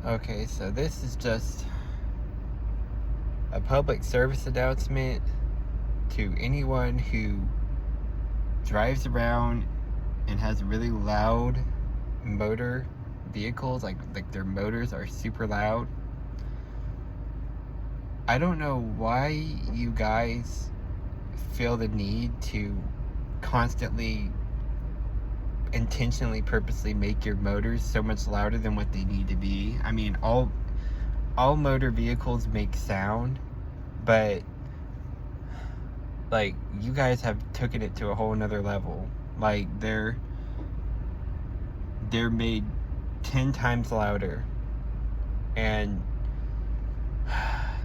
Okay, so this is just a public service announcement to anyone who drives around and has really loud motor vehicles, like their motors are super loud. I don't know why you guys feel the need to constantly, intentionally, purposely make your motors so much louder than what they need to be. I mean, all motor vehicles make sound, but like, you guys have taken it to a whole nother level. Like, they're made 10 times louder, and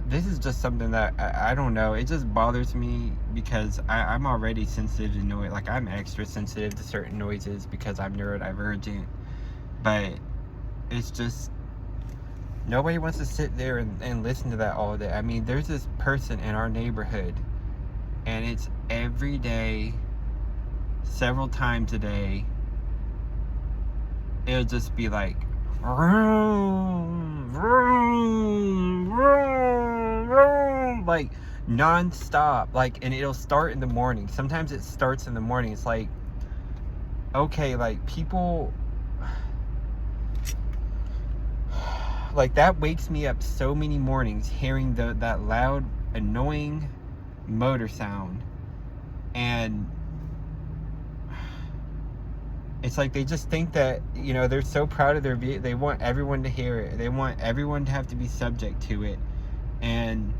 this is just something that I don't know, it just bothers me because I'm already sensitive to noise. Like, I'm extra sensitive to certain noises because I'm neurodivergent, but it's just, nobody wants to sit there and listen to that all day. I mean, there's this person in our neighborhood, and it's every day, several times a day, it'll just be like, vroom, vroom, vroom, vroom, like non-stop. Like, and it'll start in the morning. Sometimes it starts in the morning. It's like, okay, like, people, like, that wakes me up so many mornings, hearing that loud, annoying motor sound. And it's like they just think that, they're so proud of their vehicle. They want everyone to hear it. They want everyone to have to be subject to it. And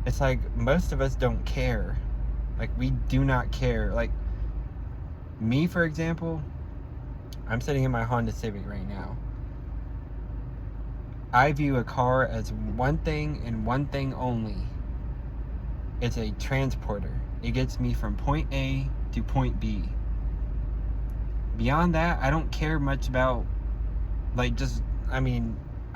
it's like, most of us don't care. Like, we do not care. Like, me, for example, I'm sitting in my Honda Civic right now. I view a car as one thing and one thing only. It's a transporter. It gets me from point A to point B. Beyond that, I don't care much about, I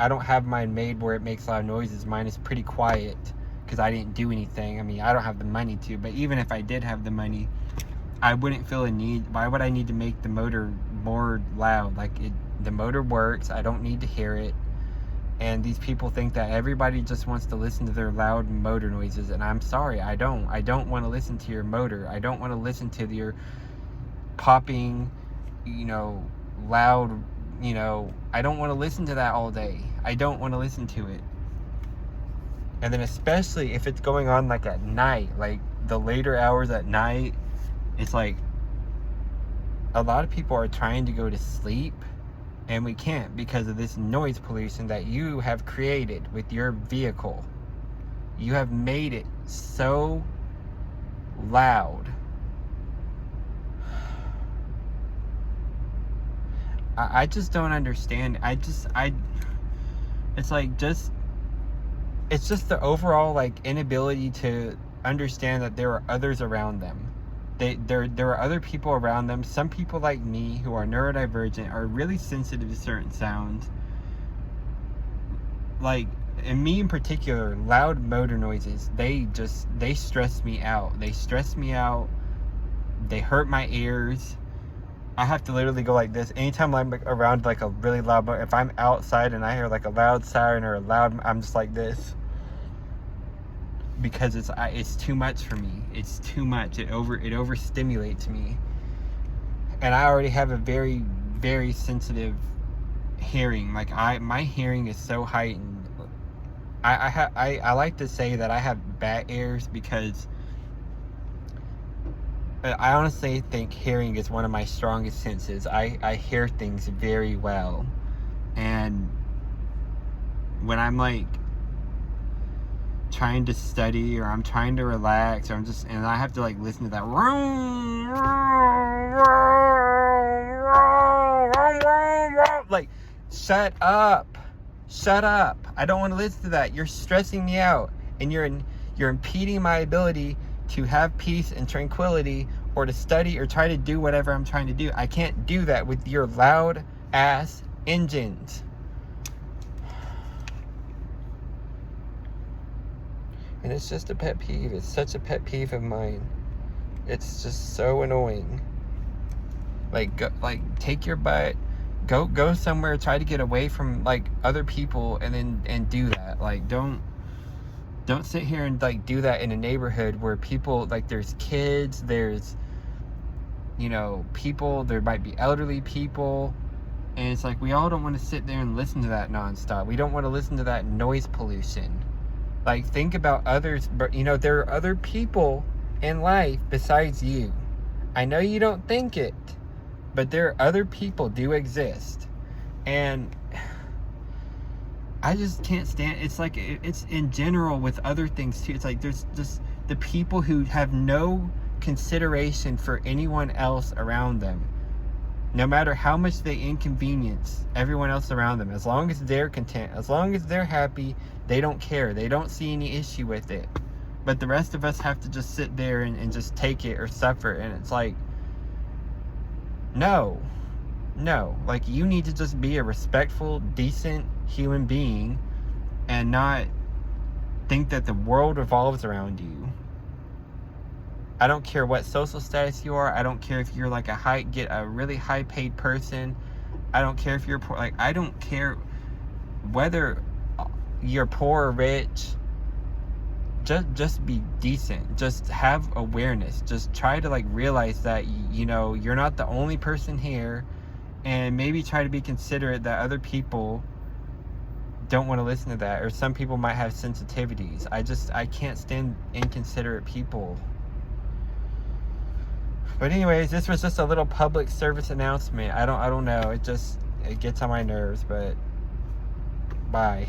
don't have mine made where it makes loud noises. Mine is pretty quiet because I didn't do anything. I mean, I don't have the money to, but even if I did have the money, I wouldn't feel a need. Why would I need to make the motor more loud? Like, the motor works. I don't need to hear it. And these people think that everybody just wants to listen to their loud motor noises, and I'm sorry, I don't want to listen to your motor. I don't want to listen to your popping, loud, I don't want to listen to that all day. I don't want to listen to it. And then especially if it's going on like at night, like the later hours at night, it's like a lot of people are trying to go to sleep, and we can't because of this noise pollution that you have created with your vehicle. You have made it so loud. I just don't understand. It's just the overall, like, inability to understand that there are others around them. There are other people around them. Some people like me who are neurodivergent are really sensitive to certain sounds. Like, and me in particular, loud motor noises, they stress me out. They stress me out. They hurt my ears. I have to literally go like this anytime I'm around like a really loud motor. If I'm outside and I hear like a loud siren or a loud, I'm just like this, because it's too much for me. It's too much. It overstimulates me, and I already have a very, very sensitive hearing. Like, my hearing is so heightened. I like to say that I have bat ears because I honestly think hearing is one of my strongest senses. I hear things very well. And when I'm like trying to study, or I'm trying to relax, or and I have to like listen to that, like, shut up. I don't want to listen to that. You're stressing me out, and you're impeding my ability to have peace and tranquility, or to study, or try to do whatever I'm trying to do. I can't do that with your loud ass engines. And it's just a pet peeve. It's such a pet peeve of mine. It's just so annoying. Like, take your butt go somewhere, try to get away from like other people, and do that. Like don't sit here and like do that in a neighborhood where people, like, there's kids, there's, you know, people, there might be elderly people, and it's like we all don't want to sit there and listen to that nonstop. We don't want to listen to that noise pollution. Like, think about others, but you know, there are other people in life besides you. I know you don't think it, but there are other people do exist. And I just can't stand, it's like, it's in general with other things too. It's like there's just the people who have no consideration for anyone else around them. No matter how much they inconvenience everyone else around them, as long as they're content, as long as they're happy, they don't care. They don't see any issue with it. But the rest of us have to just sit there and just take it or suffer. And it's like, no. Like, you need to just be a respectful, decent human being and not think that the world revolves around you. I don't care what social status you are. I don't care if you're like get a really high paid person. I don't care if you're poor. Like, I don't care whether you're poor or rich. Just be decent. Just have awareness. Just try to like realize that, you know, you're not the only person here, and maybe try to be considerate that other people don't want to listen to that, or some people might have sensitivities. I can't stand inconsiderate people. But anyways, this was just a little public service announcement. I don't know. It gets on my nerves, but bye.